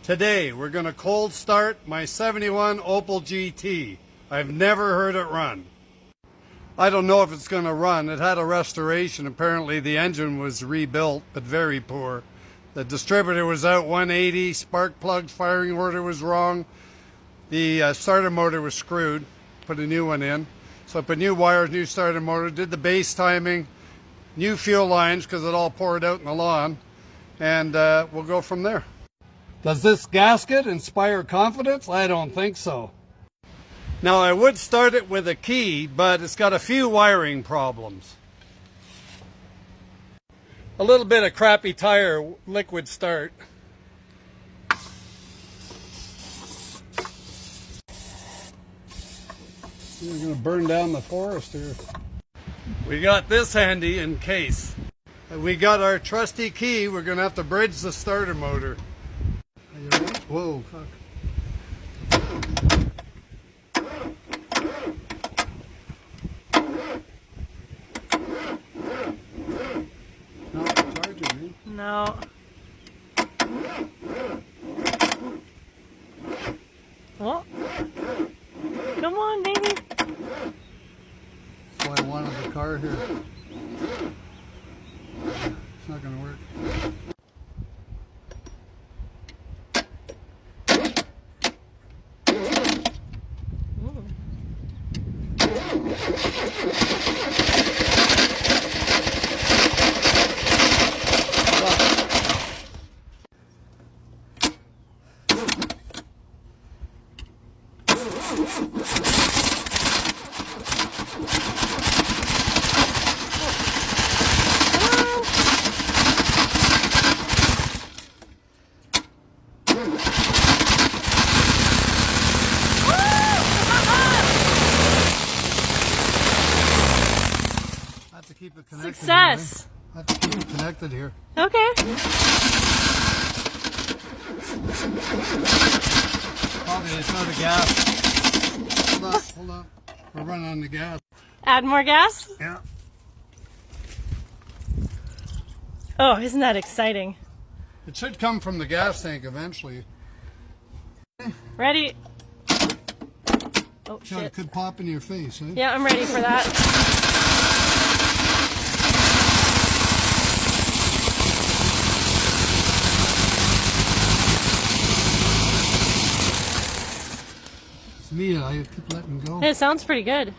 Today we're going to cold start my 71 Opel GT. I've never heard it run. I don't know if it's going to run. It had a restoration. Apparently the engine was rebuilt, but very poor. The distributor was out 180, spark plug firing order was wrong. The starter motor was screwed. Put a new one in. So I put new wires, new starter motor, did the base timing, new fuel lines because it all poured out in the lawn, and we'll go from there. Does this gasket inspire confidence? I don't think so. Now I would start it with a key, but it's got a few wiring problems. A little bit of crappy tire liquid start. We're going to burn down the forest here. We got this handy in case. We got our trusty key. We're going to have to bridge the starter motor. Are you ready? Whoa, fuck. No, charging me. No. Well, come on, baby. That's why I wanted the car here. It's not going to work. Keep it connected. Success! I have to keep it connected here. Okay. Probably it's out of gas. Hold on. We're running on the gas. Add more gas? Yeah. Oh, isn't that exciting? It should come from the gas tank eventually. Ready? Oh, God, shit. it could pop in your face, eh? Yeah, I'm ready for that. It's me, I keep letting go. It sounds pretty good.